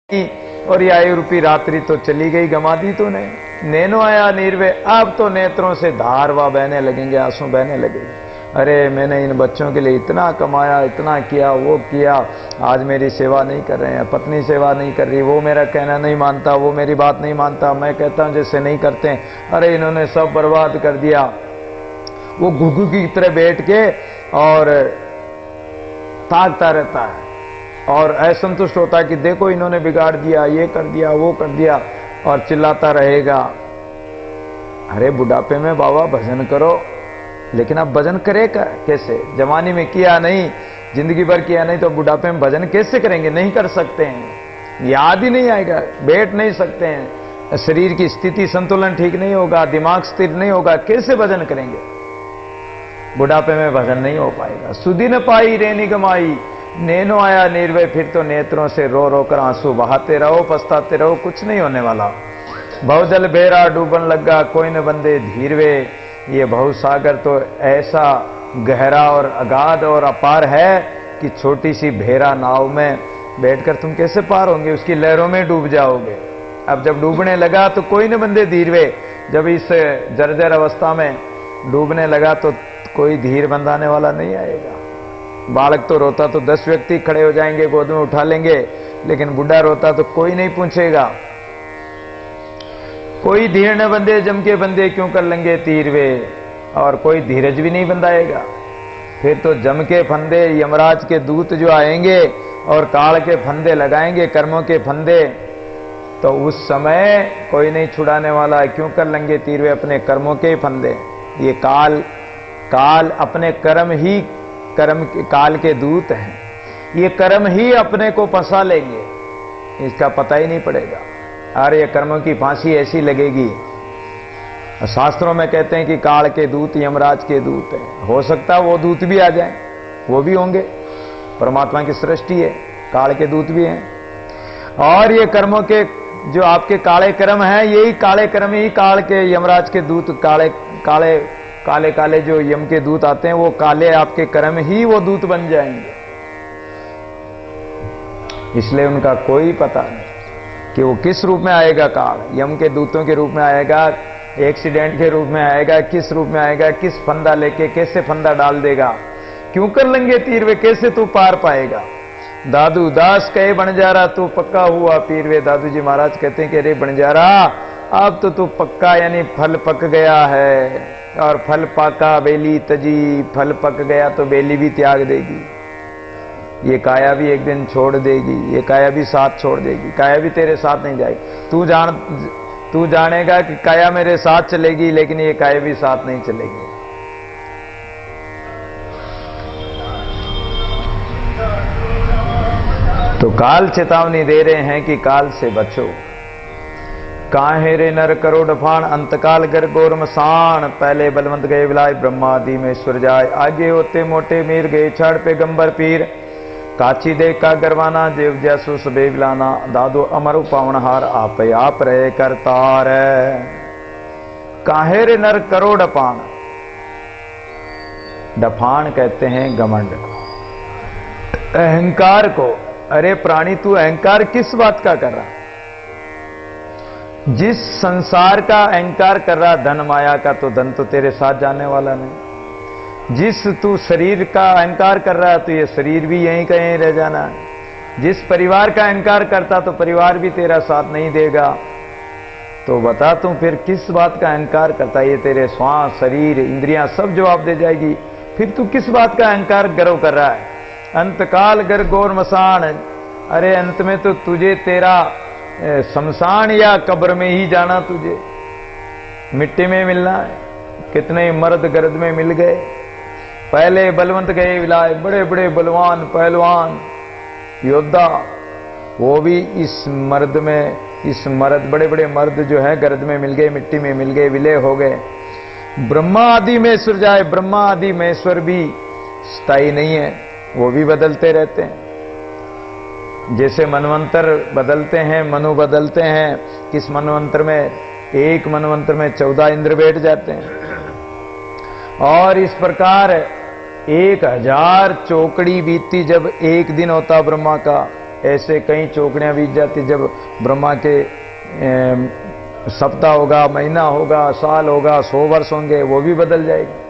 और ये आयु रूपी रात्रि तो चली गई, गमा दी तूने। नैनो आया निर्वे, अब तो नेत्रों से धारवा बहने लगेंगे, आंसू बहने लगेंगे। अरे मैंने इन बच्चों के लिए इतना कमाया, इतना किया, वो किया, आज मेरी सेवा नहीं कर रहे हैं, पत्नी सेवा नहीं कर रही, वो मेरा कहना नहीं मानता, वो मेरी बात नहीं मानता, मैं कहता हूं जैसे नहीं करते हैं। अरे इन्होंने सब बर्बाद कर दिया। वो घुघू की तरह बैठ के और ताकता रहता है और असंतुष्ट होता है कि देखो इन्होंने बिगाड़ दिया, ये कर दिया, वो कर दिया, और चिल्लाता रहेगा। अरे बुढ़ापे में बाबा भजन करो, लेकिन अब भजन करे कैसे? जवानी में किया नहीं, जिंदगी भर किया नहीं, तो बुढ़ापे में भजन कैसे करेंगे? नहीं कर सकते हैं, याद ही नहीं आएगा, बैठ नहीं सकते हैं, शरीर की स्थिति संतुलन ठीक नहीं होगा, दिमाग स्थिर नहीं होगा, कैसे भजन करेंगे? बुढ़ापे में भजन नहीं हो पाएगा। सुधी न पाई रेनी गमाई, नैनो आया निर्भय, फिर तो नेत्रों से रो रो कर आंसू बहाते रहो, पछताते रहो, कुछ नहीं होने वाला। बहुजल बेरा डूबन लगा, कोई न बंदे धीरवे। ये बहुसागर तो ऐसा गहरा और अगाध और अपार है कि छोटी सी भेरा नाव में बैठकर तुम कैसे पार होंगे? उसकी लहरों में डूब जाओगे। अब जब डूबने लगा तो कोई न बंदे धीरवे, जब इस जर्जर अवस्था में डूबने लगा तो कोई धीर बंधाने वाला नहीं आएगा। बालक तो रोता तो 10 व्यक्ति खड़े हो जाएंगे, गोद में उठा लेंगे, लेकिन बुढ़ा रोता तो कोई नहीं पूछेगा। कोई धीर न बंदे, जम के बंदे क्यों कर लेंगे तीर वे, और कोई धीरज भी नहीं बंधाएगा। फिर तो जम के फंदे, यमराज के दूत जो आएंगे और काल के फंदे लगाएंगे, कर्मों के फंदे, तो उस समय कोई नहीं छुड़ाने वाला। क्यों कर लेंगे तीर वे? अपने कर्मों के फंदे। ये काल अपने कर्म ही काल के दूत हैं। ये कर्म ही अपने को फंसा लेंगे, इसका पता ही नहीं पड़ेगा। अरे ये कर्मों की फांसी ऐसी लगेगी। शास्त्रों में कहते हैं कि काल के दूत यमराज के दूत हैं। हो सकता है वो दूत भी आ जाए, वो भी होंगे, परमात्मा की सृष्टि है, काल के दूत भी हैं। और ये कर्मों के जो आपके काले कर्म हैं, यही काले कर्म ही काल के यमराज के दूत, काले काले जो यम के दूत आते हैं, वो काले आपके कर्म ही वो दूत बन जाएंगे। इसलिए उनका कोई पता नहीं कि वो किस रूप में आएगा। काल यम के दूतों के रूप में आएगा, एक्सीडेंट के रूप में आएगा, किस रूप में आएगा, किस फंदा लेके कैसे फंदा डाल देगा। क्यों कर लेंगे तीर वे, कैसे तू पार पाएगा? दादू दास कहे बंजारा, तू पक्का हुआ पीर वे। दादू जी महाराज कहते हैं कि अरे बंजारा, अब तो तू पक्का, यानी फल पक गया है। और फल पाका बेली तजी, फल पक गया तो बेली भी त्याग देगी, ये काया भी एक दिन छोड़ देगी, ये काया भी साथ छोड़ देगी, काया भी तेरे साथ नहीं जाएगी। तू जानेगा कि काया मेरे साथ चलेगी, लेकिन ये काया भी साथ नहीं चलेगी। तो काल चेतावनी दे रहे हैं कि काल से बचो। काहे रे नर करो डफान, अंतकाल गर गोर मसान। पहले बलवंत गए विलाय, ब्रह्मा आदि में ईश्वर जाए। आगे होते मोटे मीर गए छाड़ पैगंबर पीर। काची दे का गरवाना, देव जैसो सबे विलाना। दादो अमर पावनहार, आप रहे करतार। काहे रे नर करो डफान, डफान कहते हैं घमंड, अहंकार को। अरे प्राणी, तू अहंकार किस बात का कर रहा? जिस संसार का अहंकार कर रहा, धन माया का, तो धन तो तेरे साथ जाने वाला नहीं। जिस तू शरीर का अहंकार कर रहा है, तो ये शरीर भी यहीं का यहीं रह जाना है। जिस परिवार का अहंकार करता, तो परिवार भी तेरा साथ नहीं देगा। तो बता तू फिर किस बात का अहंकार करता? ये तेरे श्वास, शरीर, इंद्रियां सब जवाब दे जाएगी। फिर तू किस बात का अहंकार गर्व कर रहा है? अंतकाल गर गौर मसान। अरे अंत में तो तुझे तेरा शमशान या कब्र में ही जाना, तुझे मिट्टी में मिलना है। कितने मर्द गर्द में मिल गए। पहले बलवंत गए विलाय, बड़े बड़े बलवान पहलवान योद्धा, वो भी इस मर्द बड़े बड़े मर्द जो है गर्द में मिल गए, मिट्टी में मिल गए, विलय हो गए। ब्रह्मा आदि में ईश्वर जाए। ब्रह्मा आदि में ईश्वर भी स्थायी नहीं है, वो भी बदलते रहते हैं। जैसे मनवंतर बदलते हैं, मनु बदलते हैं। किस मनवंतर में, एक मनवंतर में 14 इंद्र बैठ जाते हैं। और इस प्रकार 1000 चौकड़ी बीतती। जब एक दिन होता ब्रह्मा का, ऐसे कई चौकड़ियां बीत जाती। जब ब्रह्मा के सप्ताह होगा, महीना होगा, साल होगा, 100 वर्ष होंगे, वो भी बदल जाएगी।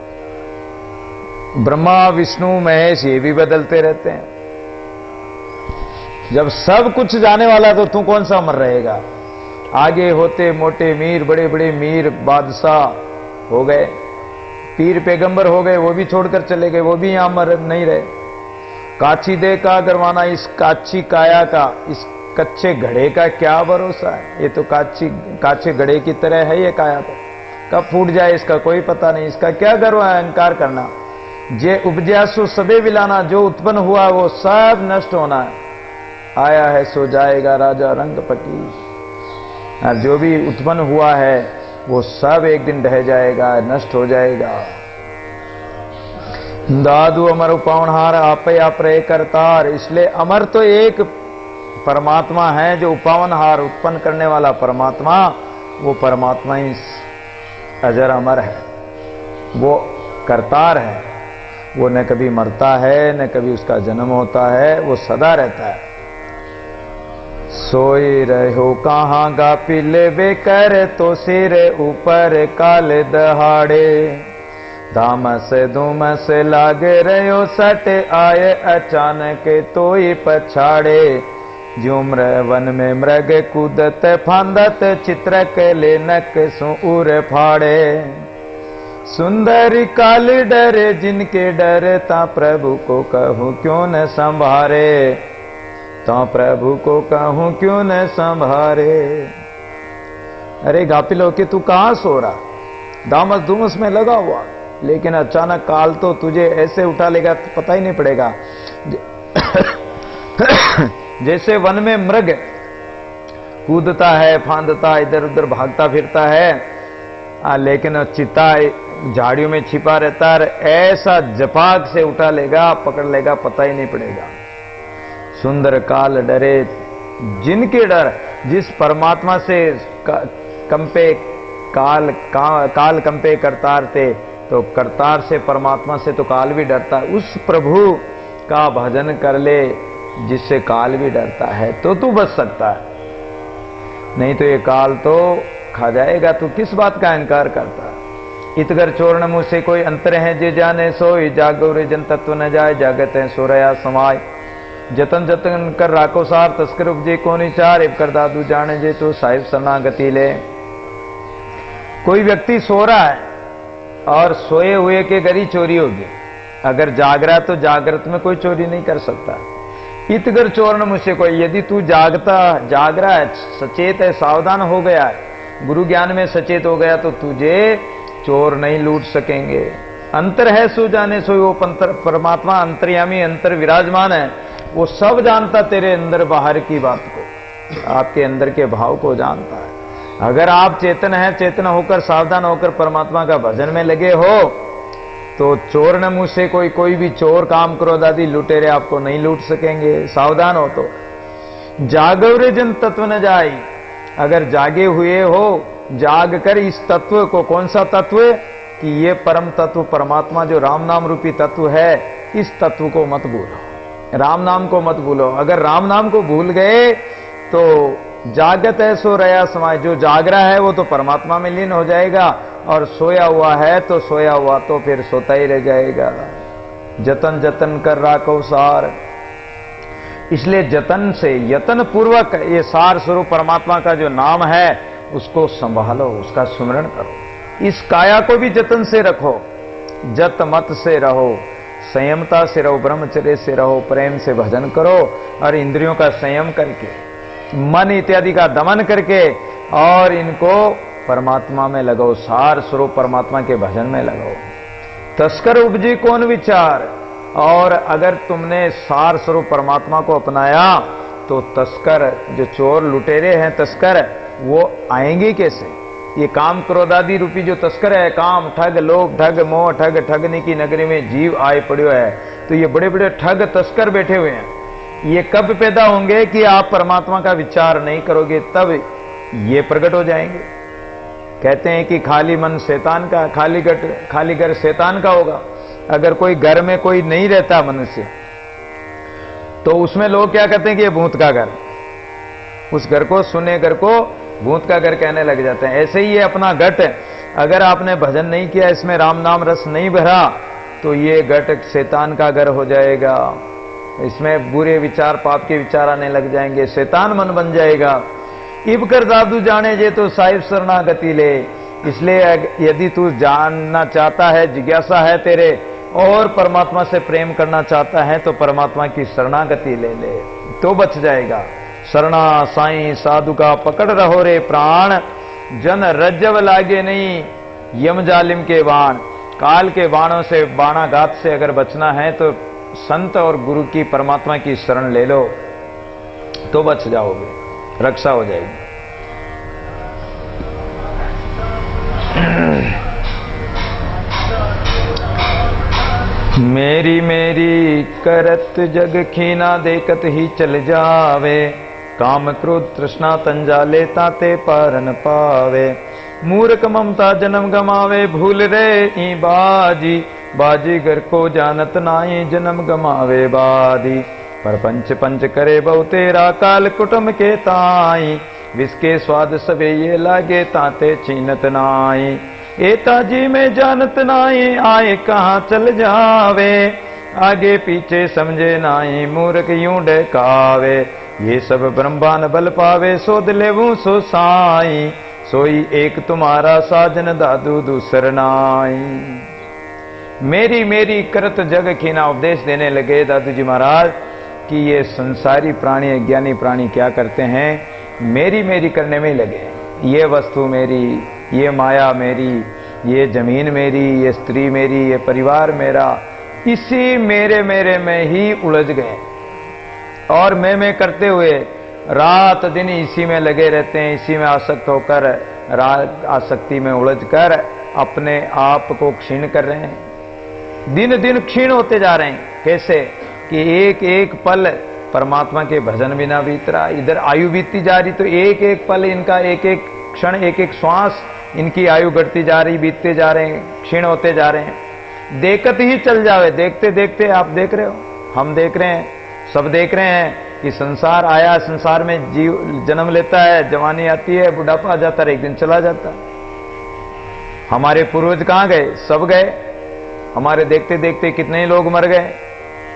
ब्रह्मा विष्णु महेश ये भी बदलते रहते हैं। जब सब कुछ जाने वाला तो तू कौन सा अमर रहेगा। आगे होते मोटे मीर, बड़े बड़े मीर बादशाह हो गए, पीर पैगंबर हो गए, वो भी छोड़कर चले गए, वो भी यहां अमर नहीं रहे। काची दे का गरवाना, इस काची काया का, इस कच्चे घड़े का क्या भरोसा है। ये तो काचे घड़े की तरह है ये काया, तो कब फूट जाए इसका कोई पता नहीं। इसका क्या गर्व है अहंकार करना। जे उपजा सो सबे विलाना, जो उत्पन्न हुआ वो सब नष्ट होना है। आया है सो जाएगा राजा रंग पटी, और जो भी उत्पन्न हुआ है वो सब एक दिन ढह जाएगा, नष्ट हो जाएगा। दादू अमर उपवनहार आपे अपरे करतार। इसलिए अमर तो एक परमात्मा है जो उपवनहार, उत्पन्न करने वाला परमात्मा, वो परमात्मा ही अजर अमर है, वो करतार है। वो न कभी मरता है न कभी उसका जन्म होता है, वो सदा रहता है। सोई रहो कहाँ गा पिले बेकर, तो सिर ऊपर काल दहाड़े। धामस धूमस लाग रहो सट, आए अचानक तोई पछाड़े। जुम्र वन में मृग कूदत फांदत, चित्रक लेनक सुर फाड़े। सुंदरी काल डरे जिनके डर, ता प्रभु को कहूँ क्यों न संभारे, ता प्रभु को कहूँ क्यों न संभारे। अरे गापिल होके तू कहां सो रहा, दामस धूमस में लगा हुआ, लेकिन अचानक काल तो तुझे ऐसे उठा लेगा तो पता ही नहीं पड़ेगा। जैसे वन में मृग कूदता है, फांदता, इधर उधर भागता फिरता है, लेकिन चिता झाड़ियों में छिपा रहता है, ऐसा जपाक से उठा लेगा, पकड़ लेगा, पता ही नहीं पड़ेगा। सुंदर काल डरे जिनके डर, जिस परमात्मा से कंपे काल कंपे करतार थे, तो करतार से परमात्मा से तो काल भी डरता है। उस प्रभु का भजन कर ले जिससे काल भी डरता है, तो तू बच सकता है। नहीं तो ये काल तो खा जाएगा। तू किस बात का अहंकार करता है। इतगर चोरण मुँह से कोई अंतर है, जे जाने सोई जागो रे जन तत्व न जाए, जागत है सोरया समाय। जतन जतन कर राखो सार, तस्कर उपजे को निचार, इब कर दादू जाने जे तो साहिब शरणागति ले। कोई व्यक्ति सो रहा है और सोए हुए के घर ही चोरी होगी। अगर जाग रहा है तो जागृत में कोई चोरी नहीं कर सकता। इतगर चोरण मुझसे कोई, यदि तू जाग रहा है, सचेत है, सावधान हो गया है, गुरु ज्ञान में सचेत हो गया, तो तुझे चोर नहीं लूट सकेंगे। अंतर है सो जाने सोई, वो परमात्मा अंतर्यामी, अंतर विराजमान है, वो सब जानता तेरे अंदर बाहर की बात को, आपके अंदर के भाव को जानता है। अगर आप चेतन हैं, चेतन होकर सावधान होकर परमात्मा का भजन में लगे हो, तो चोर न मुँह से कोई भी चोर काम क्रोध आदि लुटेरे आपको नहीं लूट सकेंगे। सावधान हो तो जागवरे जन तत्व न जाए। अगर जागे हुए हो, जाग कर इस तत्व को, कौन सा तत्व, कि ये परम तत्व परमात्मा जो राम नाम रूपी तत्व है, इस तत्व को मत भूलो, राम नाम को मत भूलो। अगर राम नाम को भूल गए तो जागत है सो रया समाय, जो जाग रहा है वो तो परमात्मा में लीन हो जाएगा, और सोया हुआ है तो सोया हुआ तो फिर सोता ही रह जाएगा। जतन जतन कर राखो सार। इसलिए जतन से, यतन पूर्वक ये सार स्वरूप परमात्मा का जो नाम है उसको संभालो, उसका स्मरण करो। इस काया को भी जतन से रखो, जत मत से रहो, संयमता से रहो, ब्रह्मचर्य से रहो, प्रेम से भजन करो, और इंद्रियों का संयम करके, मन इत्यादि का दमन करके, और इनको परमात्मा में लगाओ, सार स्वरूप परमात्मा के भजन में लगाओ। तस्कर उपजी कौन विचार। और अगर तुमने सार स्वरूप परमात्मा को अपनाया तो तस्कर, जो चोर लुटेरे हैं तस्कर, वो आएंगे कैसे। ये काम क्रोधादि रूपी जो तस्कर है, काम ठग लोभ ठग मोह ठग, ठगने की नगरी में जीव आए पड़े है, तो ये बड़े बड़े ठग तस्कर बैठे हुए हैं। ये कब पैदा होंगे कि आप परमात्मा का विचार नहीं करोगे, तब ये प्रकट हो जाएंगे। कहते हैं कि खाली मन शैतान का, खाली घर शैतान का होगा। अगर कोई घर में कोई नहीं रहता मनुष्य, तो उसमें लोग क्या कहते हैं कि ये भूत का घर, उस घर को, सुने घर को भूत का घर कहने लग जाते हैं। ऐसे ही ये अपना घट, अगर आपने भजन नहीं किया, इसमें राम नाम रस नहीं भरा, तो ये घट शैतान का घर हो जाएगा। इसमें बुरे विचार, पाप के विचार आने लग जाएंगे, शैतान मन बन जाएगा। इब कर दादू जाने जे तो साहिब शरणागति ले। इसलिए यदि तू जानना चाहता है, जिज्ञासा है तेरे, और परमात्मा से प्रेम करना चाहता है, तो परमात्मा की शरणागति ले ले तो बच जाएगा। शरणा साईं साधु का पकड़ रहो रे प्राण, जन रज्जव लागे नहीं यम जालिम के बाण। काल के बाणों से, बाणाघात से अगर बचना है तो संत और गुरु की, परमात्मा की शरण ले लो तो बच जाओगे, रक्षा हो जाएगी। मेरी मेरी करत जग खीना, देखत ही चल जावे। काम क्रोध तृष्णा तंजाले, ताते पारन पावे। मूर्ख ममता जन्म गमावे, भूल रे ई बाजी। बाजीगर को जानत नाई, जन्म गमावे बादी। परपंच पंच करे बहु तेरा, काल कुटुम के ताई। विस्के स्वाद सबे ये लागे, ताते छीनत नाई। एता जी में जानत नाई, आए कहाँ चल जावे। आगे पीछे समझे नाई, मूर्ख यूं डकावे। ये सब ब्रह्मांड बल पावे, सोध लेवूं सो साई। सोई एक तुम्हारा साजन, दादू दूसर नाई। मेरी मेरी करत जग खीना, उपदेश देने लगे दादू जी महाराज कि ये संसारी प्राणी, अज्ञानी प्राणी क्या करते हैं, मेरी मेरी करने में लगे। ये वस्तु मेरी, ये माया मेरी, ये जमीन मेरी, ये स्त्री मेरी, ये परिवार मेरा, इसी मेरे मेरे में ही उलझ गए। और मैं करते हुए रात दिन इसी में लगे रहते हैं, इसी में आसक्त होकर, आसक्ति में उलझकर अपने आप को क्षीण कर रहे हैं। दिन दिन क्षीण होते जा रहे हैं। कैसे कि एक एक पल परमात्मा के भजन बिना बीत रहा। इधर आयु बीतती जा रही, तो एक एक पल इनका, एक एक क्षण, एक एक श्वास, इनकी आयु घटती जा रही, बीतते जा रहे हैं, क्षीण होते जा रहे हैं। देखत ही चल जावे। देखते देखते आप देख रहे हो, हम देख रहे हैं, सब देख रहे हैं कि संसार आया, संसार में जीव जन्म लेता है, जवानी आती है, बुढ़ापा आ जाता है, एक दिन चला जाता है। हमारे पूर्वज कहां गए? सब गए। हमारे देखते देखते कितने ही लोग मर गए।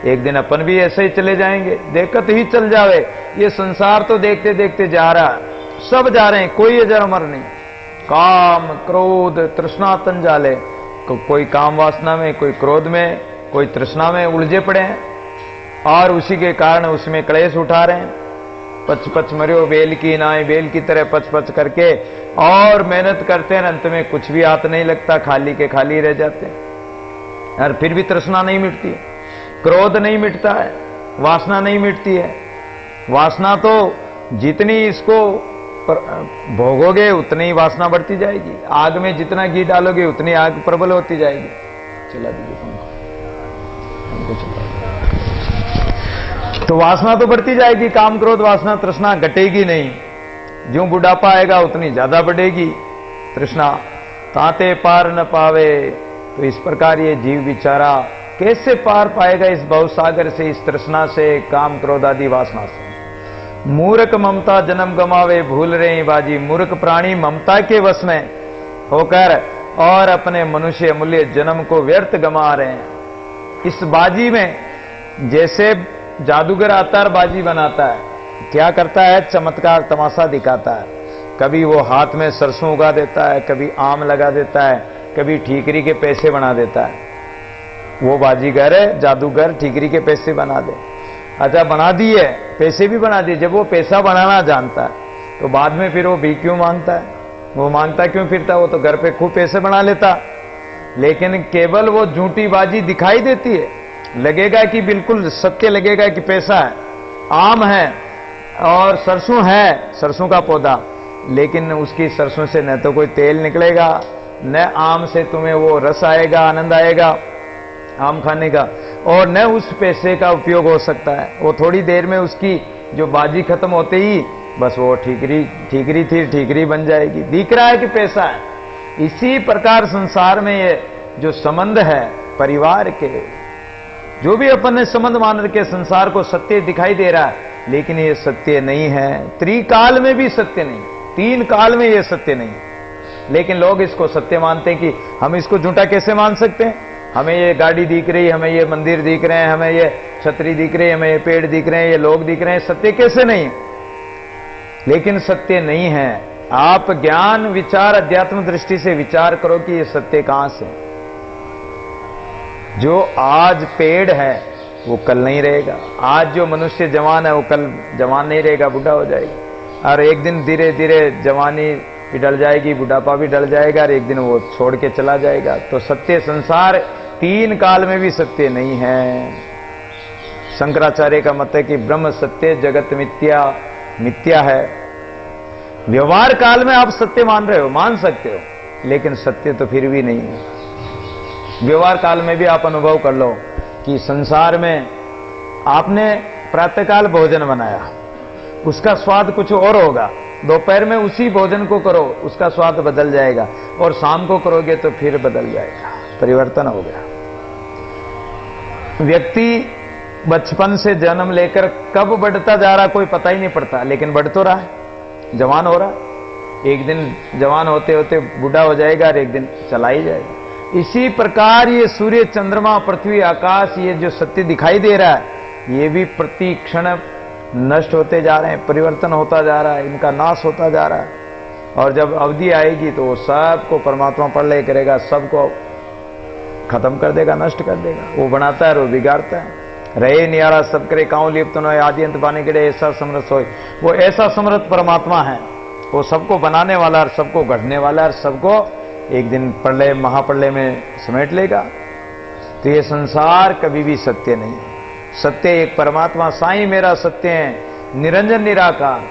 एक दिन अपन भी ऐसे ही चले जाएंगे। देखत ही चल जावे। ये संसार तो देखते देखते जा रहा, सब जा रहे हैं, कोई अजर अमर नहीं। काम क्रोध तृष्णा तंजाले, कोई काम वासना में, कोई क्रोध में, कोई तृष्णा में उलझे पड़े हैं, और उसी के कारण उसमें क्लेश उठा रहे हैं। पच पच मरियो बेल की नाई, बेल की तरह पच पच करके और मेहनत करते हैं, अंत में कुछ भी हाथ नहीं लगता, खाली के खाली रह जाते हैं। और फिर भी तृष्णा नहीं मिटती, क्रोध नहीं मिटता है, वासना नहीं मिटती है। वासना तो जितनी इसको भोगोगे उतनी ही वासना बढ़ती जाएगी। आग में जितना घी डालोगे उतनी आग प्रबल होती जाएगी। चला दीजिए पंखा, चला। तो वासना तो बढ़ती जाएगी, काम क्रोध वासना तृष्णा घटेगी नहीं। जो बुढ़ापा आएगा उतनी ज्यादा बढ़ेगी तृष्णा। ताते पार न पावे। तो इस प्रकार ये जीव बेचारा कैसे पार पाएगा इस भवसागर से, इस तृष्णा से, काम क्रोध आदि वासना से। मूर्ख ममता जन्म गमावे, भूल रहे बाजी। मूर्ख प्राणी ममता के वश में होकर और अपने मनुष्य मूल्य जन्म को व्यर्थ गमा रहे हैं। इस बाजी में जैसे जादूगर आता है, बाजी बनाता है, क्या करता है? चमत्कार तमाशा दिखाता है। कभी वो हाथ में सरसों उगा देता है, कभी आम लगा देता है, कभी ठीकरी के पैसे बना देता है। वो बाजीगर है, जादूगर ठीकरी के पैसे बना दे। अच्छा, बना दिए, पैसे भी बना दिए। जब वो पैसा बनाना जानता है तो बाद में फिर वो भी क्यों मांगता है? वो मांगता क्यों फिरता? वो तो घर पे खूब पैसे बना लेता। लेकिन केवल वो झूठी बाजी दिखाई देती है, लगेगा कि बिल्कुल सत्य लगेगा कि पैसा है, आम है और सरसों है, सरसों का पौधा, लेकिन उसकी सरसों से न तो कोई तेल निकलेगा, न आम से तुम्हें वो रस आएगा, आनंद आएगा आम खाने का, और न उस पैसे का उपयोग हो सकता है। वो थोड़ी देर में उसकी जो बाजी खत्म होते ही बस वो ठीकरी थी ठीकरी बन जाएगी। दिख रहा है कि पैसा है। इसी प्रकार संसार में ये जो संबंध है परिवार के, जो भी अपन ने संबंध मान रखे संसार को सत्य दिखाई दे रहा है, लेकिन ये सत्य नहीं है। त्रिकाल में भी सत्य नहीं, 3 काल में ये सत्य नहीं है। लेकिन लोग इसको सत्य मानते हैं कि हम इसको झूठा कैसे मान सकते हैं। हमें ये गाड़ी दिख रही, हमें ये मंदिर दिख रहे हैं, हमें ये छतरी दिख रही है, हमें ये पेड़ दिख रहे हैं, ये लोग दिख रहे हैं, सत्य कैसे नहीं है। लेकिन सत्य नहीं है। आप ज्ञान विचार अध्यात्म दृष्टि से विचार करो कि ये सत्य कहां से। जो आज पेड़ है वो कल नहीं रहेगा। आज जो मनुष्य जवान है वो कल जवान नहीं रहेगा, बुढ़ा हो जाएगा। और एक दिन धीरे धीरे जवानी भी डल जाएगी, बुढ़ापा भी डल जाएगा, और एक दिन वो छोड़ के चला जाएगा। तो सत्य संसार 3 काल में भी सत्य नहीं है। शंकराचार्य का मत है कि ब्रह्म सत्य, जगत मिथ्या, मिथ्या है। व्यवहार काल में आप सत्य मान रहे हो, मान सकते हो, लेकिन सत्य तो फिर भी नहीं है। व्यवहार काल में भी आप अनुभव कर लो कि संसार में आपने प्रातःकाल भोजन बनाया, उसका स्वाद कुछ और होगा। दोपहर में उसी भोजन को करो, उसका स्वाद बदल जाएगा, और शाम को करोगे तो फिर बदल जाएगा, परिवर्तन हो गया। व्यक्ति बचपन से जन्म लेकर कब बढ़ता जा रहा कोई पता ही नहीं पड़ता, लेकिन बढ़ तो रहा है, जवान हो रहा है। एक दिन जवान होते होते बूढ़ा हो जाएगा और एक दिन चला ही जाएगा। इसी प्रकार ये सूर्य, चंद्रमा, पृथ्वी, आकाश, ये जो सत्य दिखाई दे रहा है, ये भी प्रति क्षण नष्ट होते जा रहे हैं, परिवर्तन होता जा रहा है, इनका नाश होता जा रहा है। और जब अवधि आएगी तो वो सबको परमात्मा प्रलय करेगा, सबको खत्म कर देगा, नष्ट कर देगा। वो बनाता है और वो बिगाड़ता है। रहे नियारा सब करे काऊ लिप्त न आदि अंत पाने के लिए ऐसा समर्थ होए। वो ऐसा समर्थ परमात्मा है, वो सबको बनाने वाला और सबको गढ़ने वाला और सबको एक दिन प्रलय, महाप्रलय में समेट लेगा। तो ये संसार कभी भी सत्य नहीं है। सत्य एक परमात्मा, साईं मेरा सत्य है, निरंजन निराकार,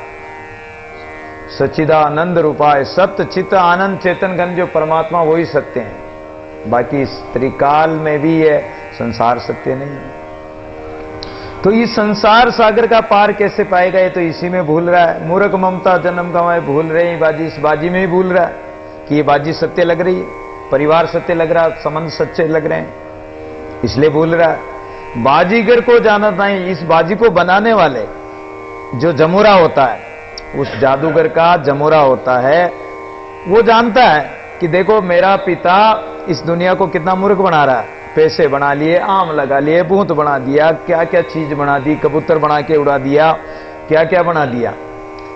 सच्चिदानंद रूपाय, सत्य चित्त आनंद चेतन घन जो परमात्मा, वही सत्य है। बाकी इस त्रिकाल में भी ये संसार सत्य नहीं है। तो इस संसार सागर का पार कैसे पाएगा, ये तो इसी में भूल रहा है। मूर्ख ममता जन्म गंवाए, भूल रहे हैं बाजी, इस बाजी में ही भूल रहा है कि ये बाजी सत्य लग रही है, परिवार सत्य लग रहा है, संबंध सच्चे लग रहे हैं, इसलिए भूल रहा है। बाजीगर को जाना नहीं, इस बाजी को बनाने वाले जो जमुरा होता है, उस जादूगर का जमुरा होता है, वो जानता है कि देखो मेरा पिता इस दुनिया को कितना मूर्ख बना रहा है। पैसे बना लिए, आम लगा लिए, भूत बना दिया, क्या क्या चीज बना दी, कबूतर बना के उड़ा दिया, क्या क्या बना दिया।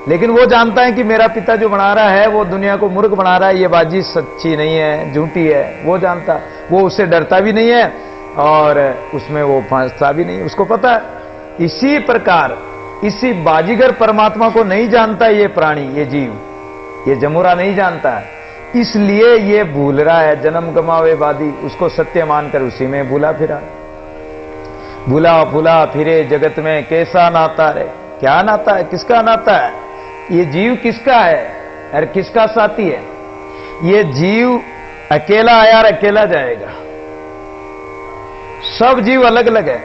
लेकिन वो जानता है कि मेरा पिता जो बना रहा है वो दुनिया को मूर्ख बना रहा है, ये बाजी सच्ची नहीं है, झूठी है। वो जानता, वो उससे डरता भी नहीं है और उसमें वो फंसता भी नहीं, उसको पता है। इसी प्रकार इसी बाजीगर परमात्मा को नहीं जानता ये प्राणी, ये जीव, ये जमुरा नहीं जानता है, इसलिए ये भूल रहा है। जन्म गमावे बादी, उसको सत्य मानकर उसी में भूला फिरा। भूला भूला फिरे जगत में कैसा नाता है। क्या नाता है, किसका नाता है, ये जीव किसका है और किसका साथी है। ये जीव अकेला आया और अकेला जाएगा। सब जीव अलग अलग है।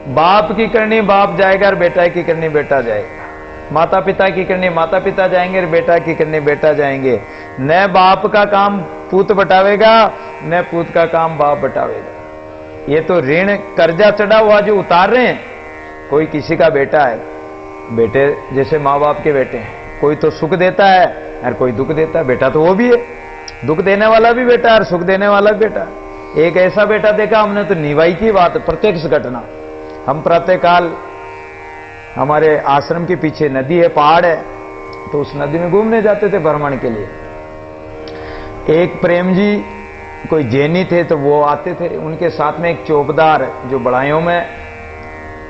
बाप की करनी बाप जाएगा और बेटा की करनी बेटा जाएगा। माता पिता की करनी माता पिता जाएंगे और बेटा की करनी बेटा जाएंगे। न बाप का काम पूत बटावेगा, न पूत का काम बाप बटावेगा। ये तो ऋण कर्जा चढ़ा हुआ जो उतार रहे हैं। कोई किसी का बेटा है, बेटे जैसे माँ बाप के बेटे हैं, कोई तो सुख देता है और कोई दुख देता है। बेटा तो वो भी है, दुख देने वाला भी बेटा है और सुख देने वाला भी बेटा है। एक ऐसा बेटा देखा हमने तो निवाई की बात, प्रत्यक्ष घटना। हम प्रातःकाल हमारे आश्रम के पीछे नदी है, पहाड़ है, तो उस नदी में घूमने जाते थे भ्रमण के लिए। एक प्रेम जी कोई जैनी थे तो वो आते थे, उनके साथ में एक चौबदार जो बड़ाइयों में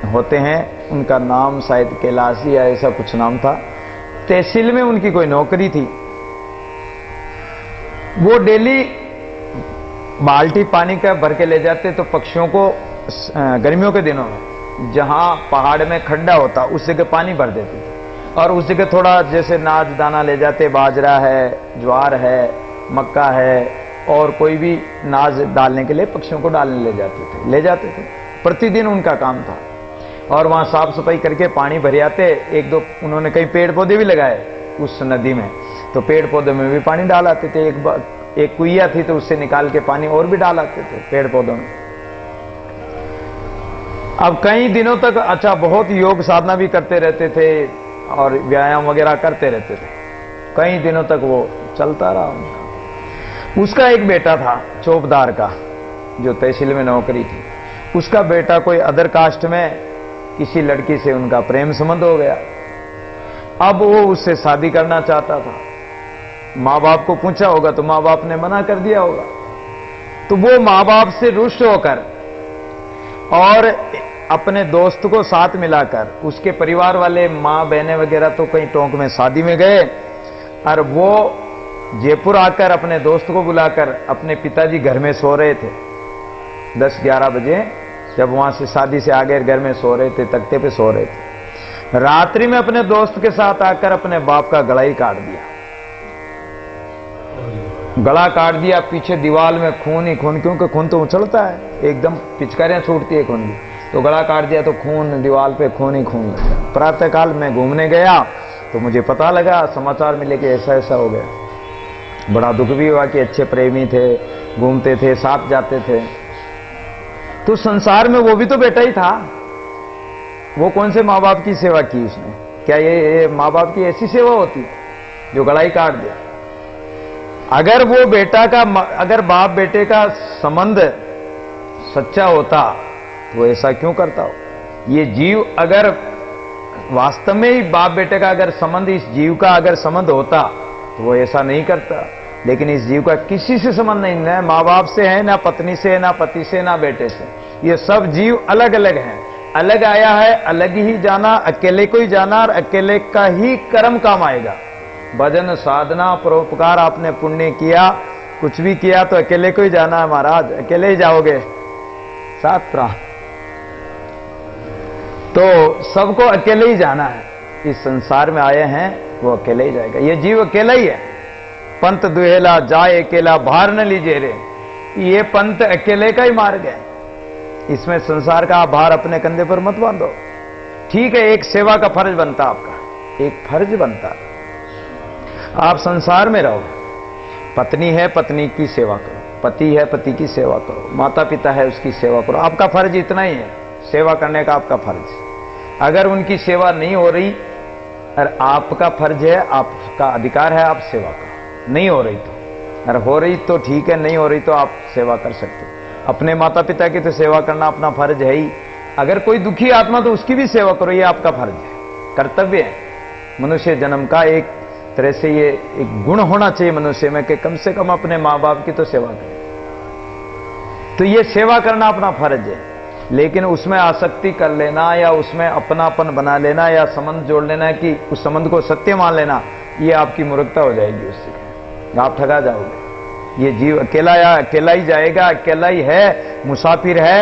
होते हैं, उनका नाम शायद कैलाशी या ऐसा कुछ नाम था। तहसील में उनकी कोई नौकरी थी। वो डेली बाल्टी पानी का भर के ले जाते तो पक्षियों को गर्मियों के दिनों में जहां पहाड़ में खड्डा होता उस जगह पानी भर देते थे, और उस जगह थोड़ा जैसे नाज दाना ले जाते, बाजरा है, ज्वार है, मक्का है, और कोई भी नाज डालने के लिए पक्षियों को डालने ले जाते थे। प्रतिदिन उनका काम था। और वहां साफ सफाई करके पानी भर आते। एक दो उन्होंने कई पेड़ पौधे भी लगाए उस नदी में, तो पेड़ पौधों में भी पानी डाल आते थे। एक कुइया थी तो उससे निकाल के पानी और भी डाल आते थे पेड़ पौधों में। अब कई दिनों तक अच्छा बहुत योग साधना भी करते रहते थे और व्यायाम वगैरह करते रहते थे, कई दिनों तक वो चलता रहा उनका। उसका एक बेटा था चौबदार का, जो तहसील में नौकरी थी। उसका बेटा कोई अदर कास्ट में किसी लड़की से उनका प्रेम संबंध हो गया। अब वो उससे शादी करना चाहता था। माँ बाप को पूछा होगा तो माँ बाप ने मना कर दिया होगा। तो वो माँ बाप से रुष्ट होकर और अपने दोस्त को साथ मिलाकर, उसके परिवार वाले माँ बहनें वगैरह तो कहीं टोंक में शादी में गए, और वो जयपुर आकर अपने दोस्त को बुलाकर, अपने पिताजी घर में सो रहे थे 10-11 बजे, जब वहां से शादी से आगे घर में सो रहे थे, तख्ते पे सो रहे थे, रात्रि में अपने दोस्त के साथ आकर अपने बाप का गला ही काट दिया। गला काट दिया, पीछे दीवार में खून ही खून, क्योंकि खून तो उछलता है, एकदम पिचकारियां छूटती है खून की। तो गला काट दिया तो खून, दीवार पे खून ही खून लगा। प्रातःकाल में घूमने गया तो मुझे पता लगा, समाचार मिले कि ऐसा ऐसा हो गया। बड़ा दुख भी हुआ कि अच्छे प्रेमी थे, घूमते थे, साथ जाते थे। तो संसार में वो भी तो बेटा ही था। वो कौन से माँ बाप की सेवा की उसने? क्या ये माँ बाप की ऐसी सेवा होती जो गला ही काट दे? अगर वो बेटा का, अगर बाप बेटे का संबंध सच्चा होता तो ऐसा क्यों करता हो? ये जीव अगर वास्तव में ही बाप बेटे का अगर संबंध, इस जीव का अगर संबंध होता तो वो ऐसा नहीं करता। लेकिन इस जीव का किसी से संबंध नहीं, न माँ बाप से है, ना पत्नी से, ना पति से, ना बेटे से। ये सब जीव अलग अलग हैं। अलग आया है, अलग ही जाना, अकेले को ही जाना, और अकेले का ही कर्म काम आएगा। भजन साधना परोपकार आपने पुण्य किया, कुछ भी किया तो अकेले को ही जाना है महाराज, अकेले ही जाओगे, साथ प्राण। तो सबको अकेले ही जाना है। इस संसार में आए हैं वो अकेले ही जाएगा। ये जीव अकेला ही है। पंत दुहेला जाए अकेला भार न लीजिए रे। ये पंत अकेले का ही मार्ग है। इसमें संसार का भार अपने कंधे पर मत बांधो। ठीक है, एक सेवा का फर्ज बनता आपका, एक फर्ज बनता। आप संसार में रहो, पत्नी है पत्नी की सेवा करो, पति है पति की सेवा करो, माता पिता है उसकी सेवा करो। आपका फर्ज इतना ही है, सेवा करने का आपका फर्ज। अगर उनकी सेवा नहीं हो रही और आपका फर्ज है, आपका अधिकार है, आप सेवा करो। नहीं हो रही तो, अगर हो रही तो ठीक है, नहीं हो रही तो आप सेवा कर सकते हो। अपने माता पिता की तो सेवा करना अपना फर्ज है ही। अगर कोई दुखी आत्मा तो उसकी भी सेवा करो, ये आपका फर्ज है, कर्तव्य है। मनुष्य जन्म का एक तरह से ये एक गुण होना चाहिए मनुष्य में कि कम से कम अपने माँ बाप की तो सेवा करे। तो ये सेवा करना अपना फर्ज है। लेकिन उसमें आसक्ति कर लेना या उसमें अपनापन बना लेना या संबंध जोड़ लेना कि उस संबंध को सत्य मान लेना, ये आपकी मूर्खता हो जाएगी। उससे आप ठगा जाओगे। ये जीव अकेला या अकेला ही जाएगा, अकेला ही है, मुसाफिर है।